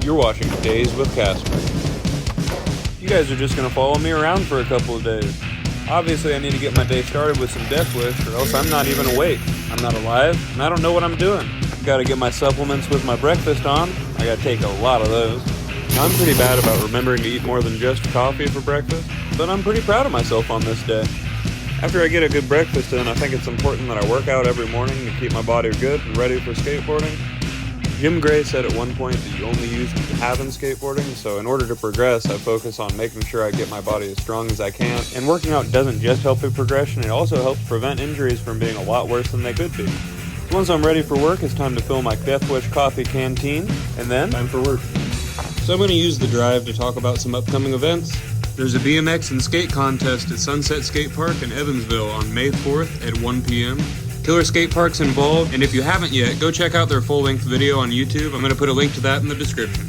You're watching Days with Casper. You guys are just going to follow me around for a couple of days. Obviously, I need to get my day started with some death wish, or else I'm not even awake. I'm not alive, and I don't know what I'm doing. I've got to get my supplements with my breakfast on. I got to take a lot of those. Now, I'm pretty bad about remembering to eat more than just coffee for breakfast, but I'm pretty proud of myself on this day. After I get a good breakfast in, I think it's important that I work out every morning to keep my body good and ready for skateboarding. Jim Gray said at one point that you only use what you have in skateboarding, so in order to progress, I focus on making sure I get my body as strong as I can. And working out doesn't just help with progression, it also helps prevent injuries from being a lot worse than they could be. So once I'm ready for work, it's time to fill my Death Wish coffee canteen, and then time for work. So I'm going to use the drive to talk about some upcoming events. There's a BMX and skate contest at Sunset Skate Park in Evansville on May 4th at 1 p.m. Killer Skate Park's involved, and if you haven't yet, go check out their full-length video on YouTube. I'm going to put a link to that in the description.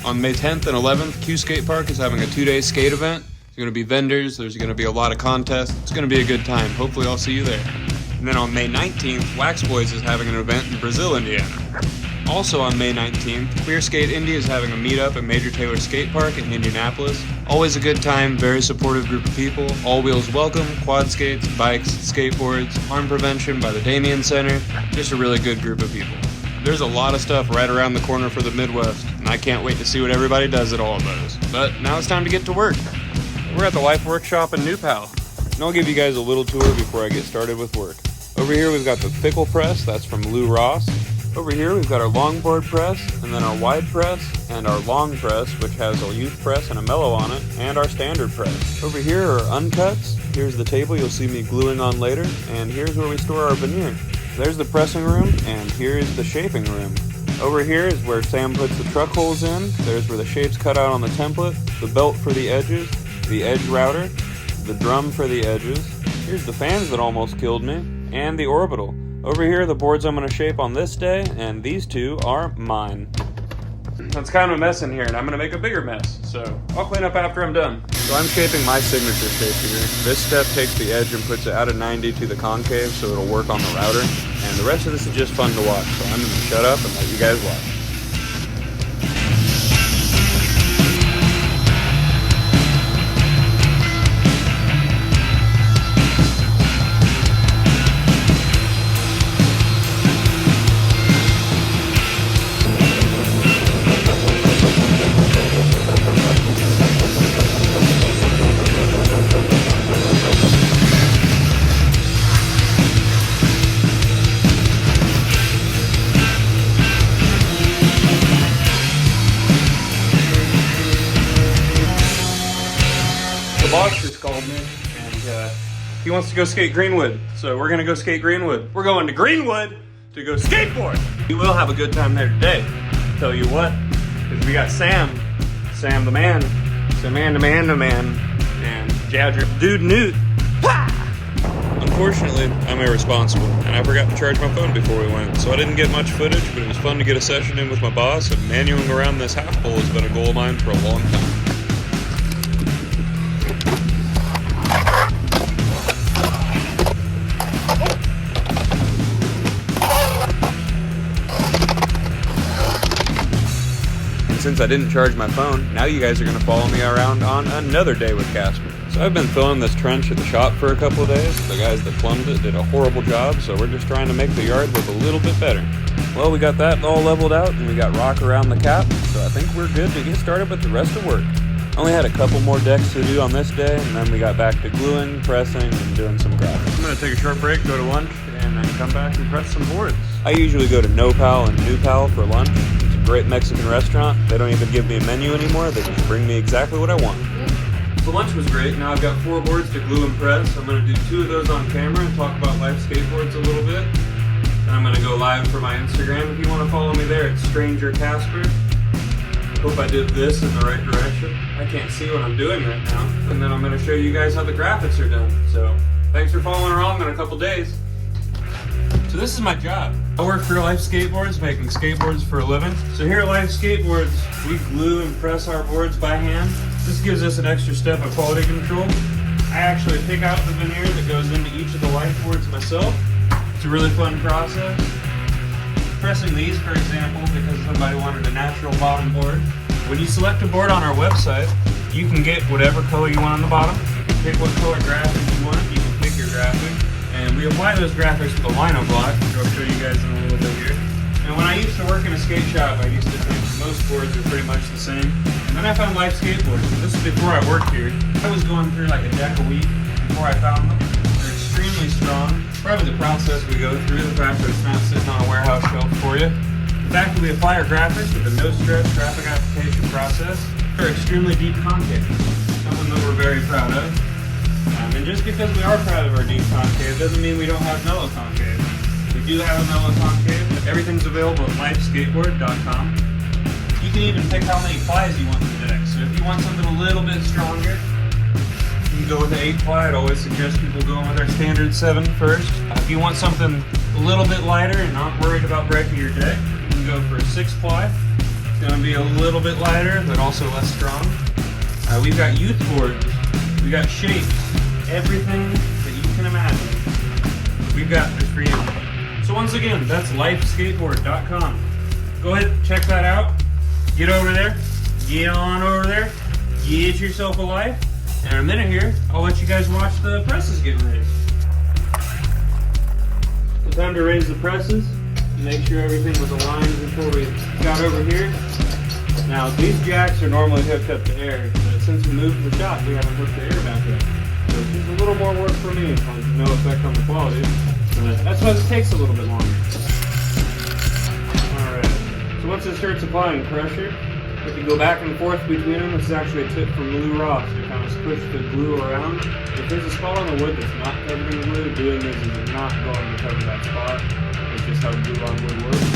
On May 10th and 11th, Q Skate Park is having a 2-day skate event. There's going to be vendors, there's going to be a lot of contests. It's going to be a good time. Hopefully I'll see you there. And then on May 19th, Wax Boys is having an event in Brazil, Indiana. Also on May 19th, Queer Skate Indy is having a meetup at Major Taylor Skate Park in Indianapolis. Always a good time, very supportive group of people. All wheels welcome, quad skates, bikes, skateboards, harm prevention by the Damien Center. Just a really good group of people. There's a lot of stuff right around the corner for the Midwest, and I can't wait to see what everybody does at all of those. But now it's time to get to work. We're at the Life Workshop in New Pal, and I'll give you guys a little tour before I get started with work. Over here we've got the Fickle Press, that's from Lou Ross. Over here we've got our longboard press, and then our wide press, and our long press, which has a youth press and a mellow on it, and our standard press. Over here are uncuts. Here's the table you'll see me gluing on later, and here's where we store our veneer. There's the pressing room, and here's the shaping room. Over here is where Sam puts the truck holes in. There's where the shape's cut out on the template, the belt for the edges, the edge router, the drum for the edges. Here's the fans that almost killed me, and the orbital. Over here are the boards I'm going to shape on this day, and these two are mine. That's kind of a mess in here, and I'm going to make a bigger mess, so I'll clean up after I'm done. So I'm shaping my signature shape here. This step takes the edge and puts it out of 90 to the concave, so it'll work on the router, and the rest of this is just fun to watch, so I'm going to shut up and let you guys watch. The boss just called me, and he wants to go skate Greenwood, so we're gonna go skate Greenwood. We're going to Greenwood to go skateboard. We will have a good time there today. Tell you what, because we got Sam the man, the man, and Jadger, Dude Newt. Unfortunately, I'm irresponsible, and I forgot to charge my phone before we went, so I didn't get much footage, but it was fun to get a session in with my boss, and manuing around this half bowl has been a goal of mine for a long time. Since I didn't charge my phone, now you guys are going to follow me around on another day with Casper. So I've been filling this trench at the shop for a couple of days. The guys that plumbed it did a horrible job, so we're just trying to make the yard look a little bit better. Well, we got that all leveled out, and we got rock around the cap, so I think we're good to get started with the rest of work. I only had a couple more decks to do on this day, and then we got back to gluing, pressing, and doing some graphics. I'm going to take a short break, go to lunch, and then come back and press some boards. I usually go to No Pal and New Pal for lunch. Great Mexican restaurant. They don't even give me a menu anymore. They just bring me exactly what I want. So lunch was great. Now I've got 4 boards to glue and press. I'm going to do 2 of those on camera and talk about life skateboards a little bit. And I'm going to go live for my Instagram. If you want to follow me there, it's Stranger Casper. Hope I did this in the right direction. I can't see what I'm doing right now. And then I'm going to show you guys how the graphics are done. So thanks for following along in a couple days. So this is my job. I work for Life Skateboards, making skateboards for a living. So here at Life Skateboards, we glue and press our boards by hand. This gives us an extra step of quality control. I actually pick out the veneer that goes into each of the life boards myself. It's a really fun process. pressing these, for example, because somebody wanted a natural bottom board. When you select a board on our website, you can get whatever color you want on the bottom. You can pick what color graphic you want. You can pick your graphic. And we apply those graphics with a lino block, which I'll show you guys in a little bit here. And when I used to work in a skate shop, I used to think most boards are pretty much the same. And then I found Life Skateboards. This is before I worked here. I was going through like a deck a week before I found them. They're extremely strong. Probably the process we go through, the fact that it's not sitting on a warehouse shelf for you. The fact that we apply our graphics with a no-stress graphic application process, they're extremely deep concave, something that we're very proud of. And just because we are proud of our deep concave doesn't mean we don't have mellow concave. We do have a mellow concave. Everything's available at lifeskateboard.com. You can even pick how many plies you want in the deck. So if you want something a little bit stronger, you can go with the 8 ply. I'd always suggest people going with our standard 7 first. If you want something a little bit lighter and not worried about breaking your deck, you can go for a 6 ply. It's going to be a little bit lighter, but also less strong. We've got youth boards. We've got shapes. Everything that you can imagine, we've got this for you. So once again, that's lifeskateboard.com. Go ahead, check that out. Get over there. Get on over there. Get yourself a life. And in a minute here, I'll let you guys watch the presses getting raised. So time to raise the presses. Make sure everything was aligned before we got over here. Now these jacks are normally hooked up to air, but since we moved the shop, we haven't hooked the air back up. So it's just a little more work for me, no effect on the quality. That's why it takes a little bit longer. Alright, so once it starts applying pressure, we can go back and forth between them. This is actually a tip from Lou Ross to kind of push the glue around. If there's a spot on the wood that's not covered in glue, doing this is not going to cover that spot. It's just how glue on wood works.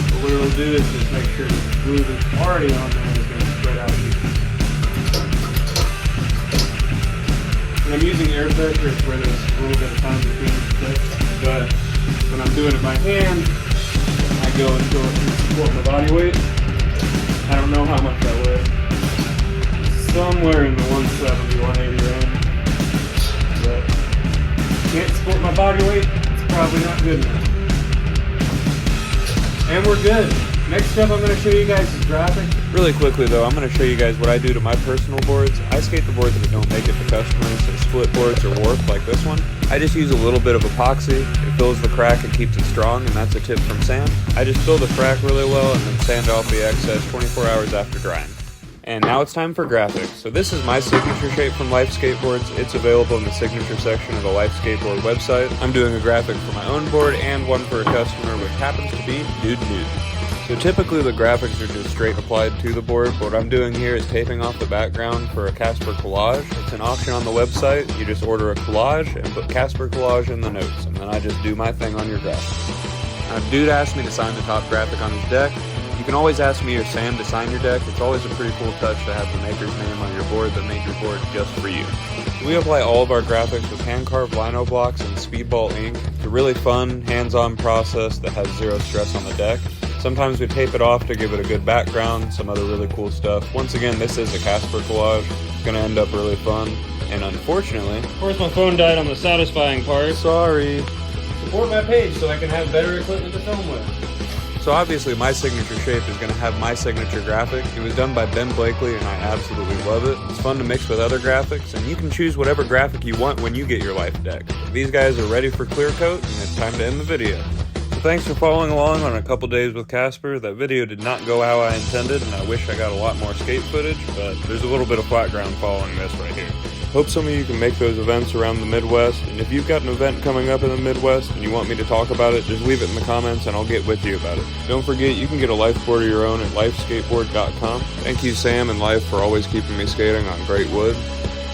But what it'll do is just make sure the glue that's already on there is going to spread out evenly. When I'm using air pressure, it's where there's a little bit of time between the sticks. But when I'm doing it by hand, I go until it can support my body weight. I don't know how much that weighs. Somewhere in the 170, 180 range. But can't support my body weight, it's probably not good enough. And we're good. Next up, I'm going to show you guys this graphic. Really quickly though, I'm going to show you guys what I do to my personal boards. I skate the boards that don't make it to customers, so split boards or warped like this one. I just use a little bit of epoxy. It fills the crack and keeps it strong, and that's a tip from Sam. I just fill the crack really well and then sand off the excess 24 hours after drying. And now it's time for graphics. So this is my signature shape from Life Skateboards. It's available in the signature section of the Life Skateboard website. I'm doing a graphic for my own board and one for a customer, which happens to be Dude Nude. So typically the graphics are just straight applied to the board, but what I'm doing here is taping off the background for a Casper collage. It's an option on the website. You just order a collage and put Casper collage in the notes, and then I just do my thing on your graphic. Now Dude asked me to sign the top graphic on his deck. You can always ask me or Sam to sign your deck. It's always a pretty cool touch to have the maker's name on your board that made your board just for you. We apply all of our graphics with hand-carved lino blocks and Speedball ink. It's a really fun, hands-on process that has zero stress on the deck. Sometimes we tape it off to give it a good background, some other really cool stuff. Once again, this is a Casper collage. It's going to end up really fun. And unfortunately, of course my phone died on the satisfying part. Sorry. Support my page so I can have better equipment to film with. So obviously my signature shape is going to have my signature graphic. It was done by Ben Blakely and I absolutely love it. It's fun to mix with other graphics, and you can choose whatever graphic you want when you get your Life deck. These guys are ready for clear coat, and it's time to end the video. So thanks for following along on a couple days with Casper. That video did not go how I intended, and I wish I got a lot more skate footage, but there's a little bit of flat ground following this right here. Hope some of you can make those events around the Midwest, and if you've got an event coming up in the Midwest and you want me to talk about it, just leave it in the comments and I'll get with you about it. Don't forget, you can get a Life board of your own at lifeskateboard.com. Thank you Sam and Life for always keeping me skating on great wood.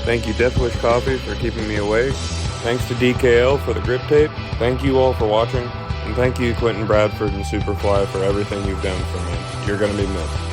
Thank you Death Wish Coffee for keeping me awake. Thanks to DKL for the grip tape. Thank you all for watching, and thank you Quinton, Bradford, and Superfly for everything you've done for me. You're going to be missed.